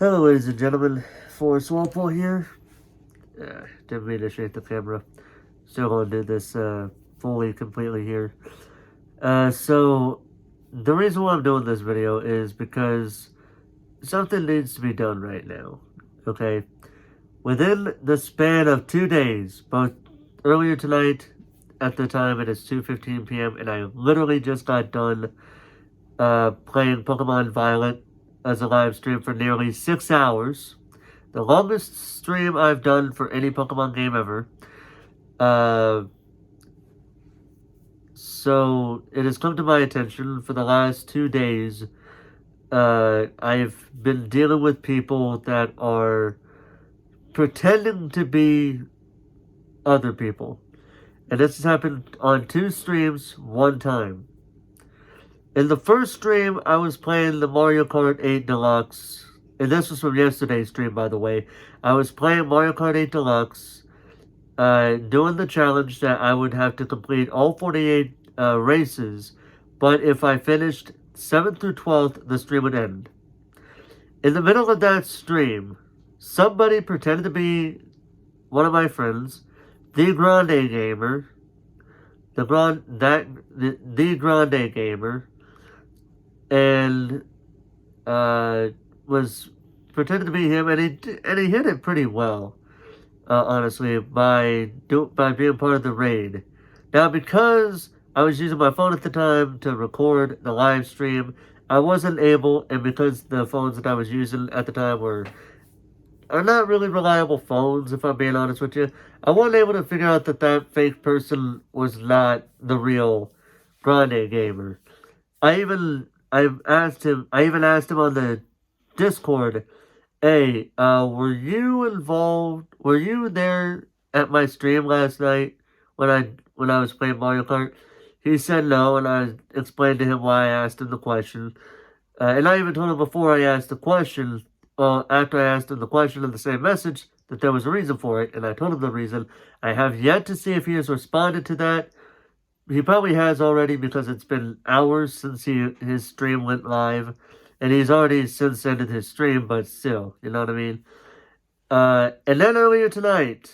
Hello, ladies and gentlemen. Forrest Walpole here. Didn't mean to shake the camera. Still gonna do this fully, completely here. So, the reason why I'm doing this video is because something needs to be done right now. Okay? Within the span of 2 days, both earlier tonight, at the time it is 2:15 p.m., and I literally just got done playing Pokemon Violet as a live stream for nearly 6 hours. The longest stream I've done for any Pokemon game ever. So it has come to my attention for the last 2 days. I've been dealing with people that are pretending to be other people. And this has happened on 2 streams, one time. In the first stream, I was playing the Mario Kart 8 Deluxe. And this was from yesterday's stream, by the way. I was playing Mario Kart 8 Deluxe, doing the challenge that I would have to complete all 48 races. But if I finished 7th through 12th, the stream would end. In the middle of that stream, somebody pretended to be one of my friends, the Grande Gamer, the Grande Gamer, and was pretended to be him, and he hit it pretty well, honestly, by being part of the raid. Now, because I was using my phone at the time to record the live stream, I wasn't able, and because the phones that I was using at the time are not really reliable phones, if I'm being honest with you, I wasn't able to figure out that that fake person was not the real Grande Gamer. I even asked him on the Discord, hey, were you there at my stream last night when I was playing Mario Kart? He said no, and I explained to him why I asked him the question. And I even told him before I asked the question, after I asked him the question in the same message, that there was a reason for it, and I told him the reason. I have yet to see if he has responded to that. He probably has already, because it's been hours since his stream went live, and he's already since ended his stream, but still, you know what I mean? And then earlier tonight,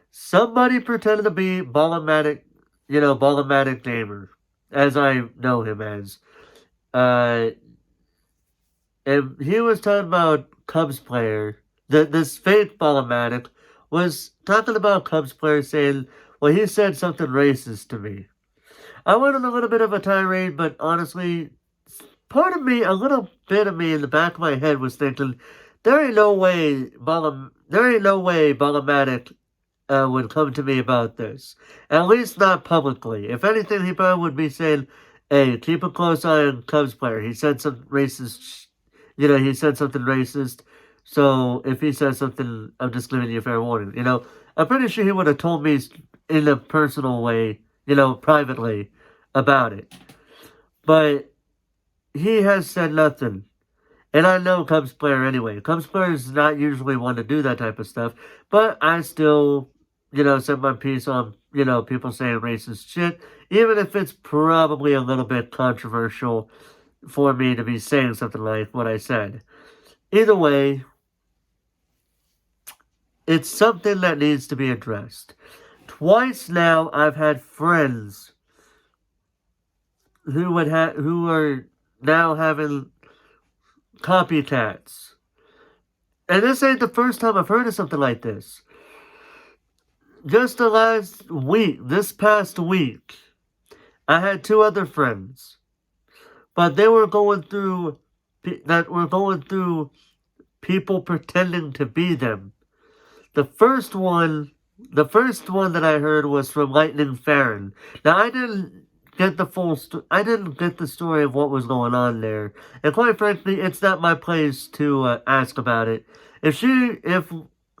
somebody pretended to be Ballomatic Gamer, as I know him as. And he was talking about Cubs player. This fake Ballomatic was talking about Cubs player, saying, well, he said something racist to me. I went on a little bit of a tirade, but honestly, a little bit of me in the back of my head was thinking, there ain't no way Ballomatic would come to me about this. At least not publicly. If anything, he probably would be saying, hey, keep a close eye on Cubs player. He said some racist, he said something racist. So if he says something, I'm just giving you a fair warning. I'm pretty sure he would have told me in a personal way, privately about it. But he has said nothing. And I know Cubs player anyway. Cubs player is not usually one to do that type of stuff. But I still, set my piece on, people saying racist shit. Even if it's probably a little bit controversial for me to be saying something like what I said. Either way, it's something that needs to be addressed. Twice now, I've had friends who are now having copycats. And this ain't the first time I've heard of something like this. Just this past week, I had 2 other friends. But they were going through people pretending to be them. The first one that I heard was from Lightning Farron. Now, I didn't get the story of what was going on there. And quite frankly, it's not my place to ask about it. If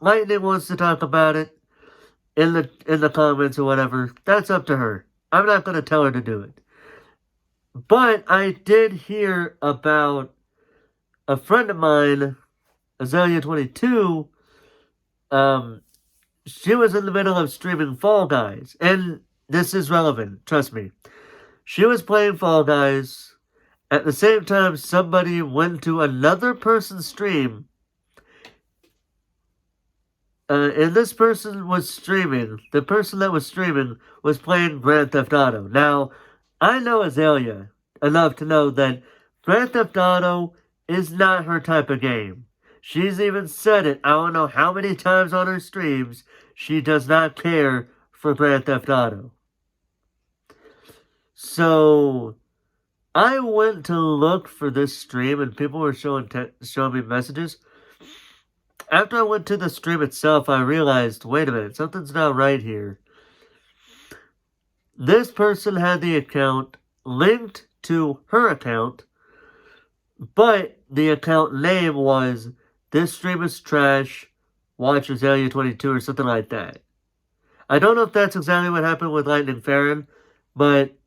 Lightning wants to talk about it in the comments or whatever, that's up to her. I'm not going to tell her to do it. But I did hear about a friend of mine, Azalea22. She was in the middle of streaming Fall Guys. And this is relevant, trust me. She was playing Fall Guys, At the same time, somebody went to another person's stream, and this person was streaming. The person that was streaming was playing Grand Theft Auto. Now, I know Azalea enough to know that Grand Theft Auto is not her type of game. She's even said it, I don't know how many times on her streams, she does not care for Grand Theft Auto. So, I went to look for this stream and people were showing me messages. After I went to the stream itself, I realized, wait a minute, something's not right here. This person had the account linked to her account, but the account name was "This stream is trash, watch Azalea 22" or something like that. I don't know if that's exactly what happened with Lightning Farron, but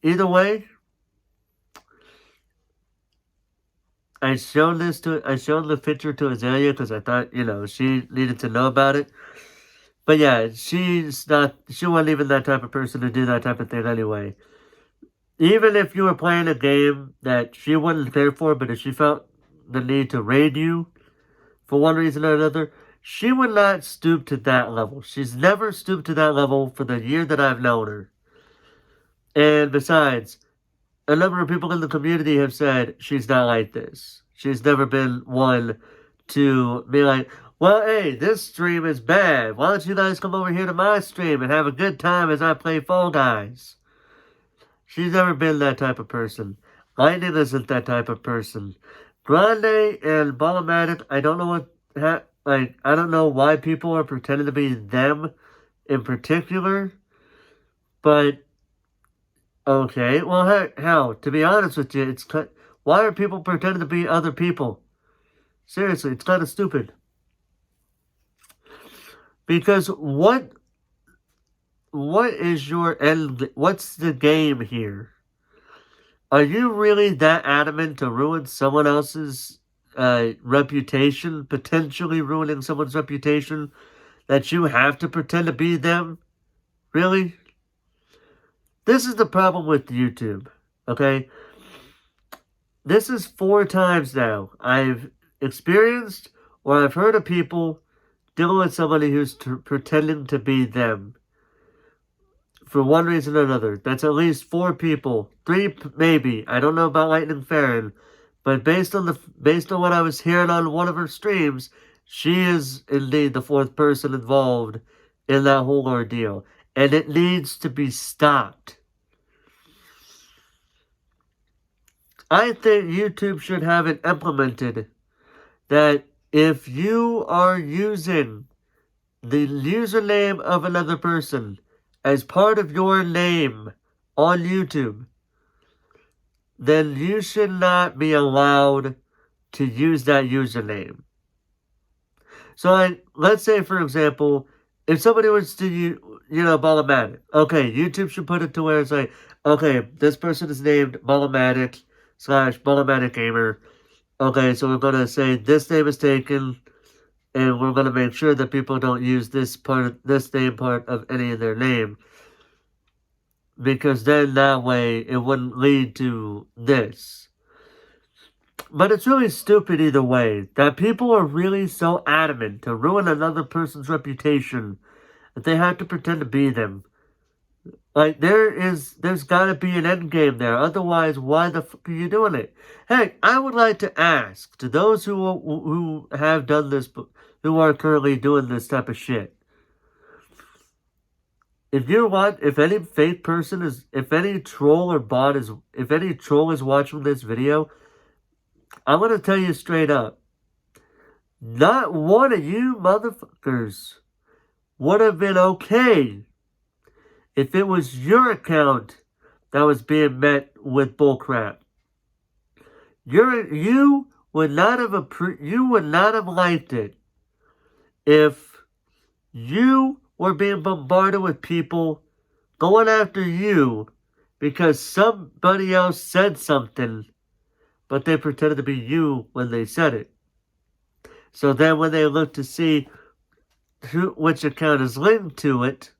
either way, I showed the picture to Azalea because I thought, she needed to know about it. But yeah, she wasn't even that type of person to do that type of thing anyway. Even if you were playing a game that she wouldn't care for, but if she felt the need to raid you for one reason or another, she would not stoop to that level. She's never stooped to that level for the year that I've known her. And besides, a number of people in the community have said she's not like this. She's never been one to be like, well, hey, this stream is bad. Why don't you guys come over here to my stream and have a good time as I play Fall Guys? She's never been that type of person. Lightning isn't that type of person. Grande and Ballamatic, I don't know I don't know why people are pretending to be them in particular, but okay, well, hell, to be honest with you, why are people pretending to be other people? Seriously, it's kind of stupid. Because what is your end? What's the game here? Are you really that adamant to ruin someone else's reputation, potentially ruining someone's reputation, that you have to pretend to be them? Really? This is the problem with YouTube, okay? This is 4 times now I've experienced or I've heard of people dealing with somebody who's pretending to be them. For one reason or another. That's at least 4 people. 3 maybe. I don't know about Lightning Farron. But based on what I was hearing on one of her streams, she is indeed the 4th person involved in that whole ordeal. And it needs to be stopped. I think YouTube should have it implemented that if you are using the username of another person as part of your name on YouTube, then you should not be allowed to use that username. So let's say, for example, if somebody was to, Ballamatic, okay, YouTube should put it to where it's like, okay, this person is named Ballamatic / Ballamatic Gamer. Okay, so we're going to say this name is taken, and we're going to make sure that people don't use this name part of any of their name. Because then that way it wouldn't lead to this. But it's really stupid either way. That people are really so adamant to ruin another person's reputation that they have to pretend to be them. Like, there's gotta be an end game there. Otherwise, why the fuck are you doing it? Heck, I would like to ask to those who have done this, who are currently doing this type of shit. If any fake person if any troll or bot if any troll is watching this video, I'm gonna tell you straight up, not one of you motherfuckers would have been okay if it was your account that was being met with bullcrap. You would not have liked it if you were being bombarded with people going after you because somebody else said something, but they pretended to be you when they said it. So then when they look to see which account is linked to it,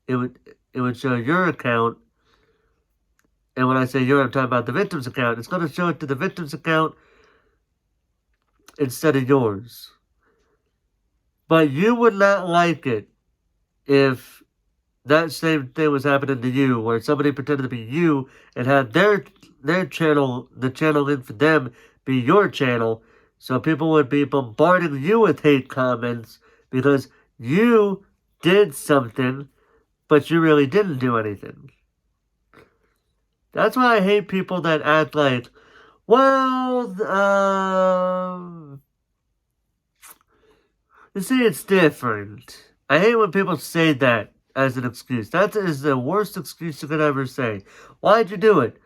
it would show your account, And when I say your, I'm talking about the victim's account. It's going to show it to the victim's account instead of yours. But you would not like it if that same thing was happening to you, where somebody pretended to be you and had their channel, the channel in for them, be your channel. So people would be bombarding you with hate comments because you did something, but you really didn't do anything. That's why I hate people that act like, well, you see, it's different. I hate when people say that as an excuse. That is the worst excuse you could ever say. Why'd you do it?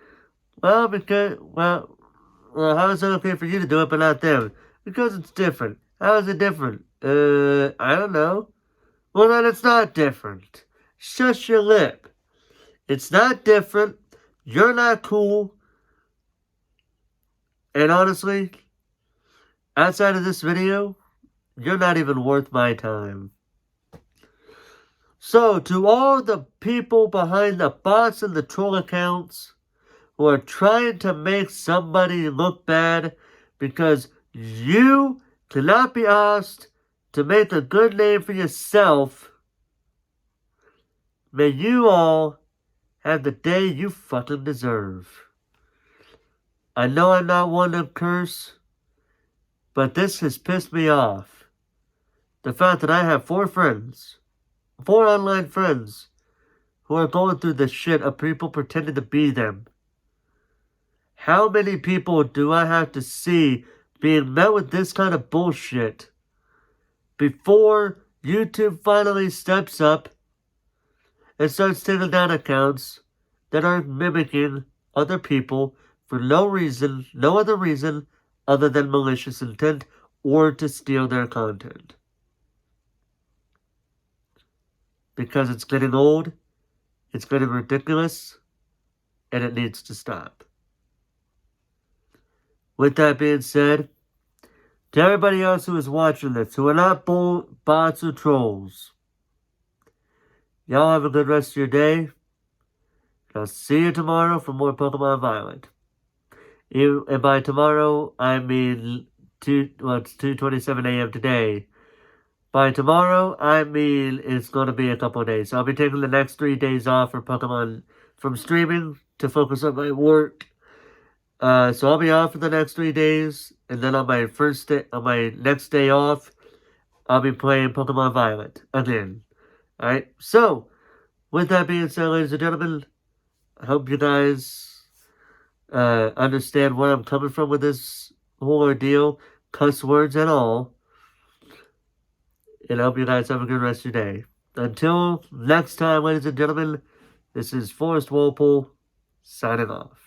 Well, because, how is it okay for you to do it but not them? Because it's different. How is it different? I don't know. Well, then it's not different. Shush your lip. It's not different. You're not cool. And honestly, outside of this video, you're not even worth my time. So, to all the people behind the bots and the troll accounts who are trying to make somebody look bad because you cannot be asked to make a good name for yourself, may you all have the day you fucking deserve. I know I'm not one to curse, but this has pissed me off. The fact that I have 4 online friends, who are going through the shit of people pretending to be them. How many people do I have to see being met with this kind of bullshit before YouTube finally steps up and starts taking down accounts that are mimicking other people for no reason, no other reason other than malicious intent or to steal their content? Because it's getting old, it's getting ridiculous, and it needs to stop. With that being said, to everybody else who is watching this, who are not bots or trolls, y'all have a good rest of your day. I'll see you tomorrow for more Pokemon Violet. And by tomorrow, I mean it's 2:27 a.m. today. By tomorrow, I mean it's going to be a couple of days. So I'll be taking the next 3 days off for Pokemon from streaming to focus on my work. So I'll be off for the next 3 days, and then on my next day off, I'll be playing Pokemon Violet again. Alright, so with that being said, ladies and gentlemen, I hope you guys understand where I'm coming from with this whole ordeal, cuss words and all. And I hope you guys have a good rest of your day. Until next time, ladies and gentlemen, this is Forrest Walpole signing off.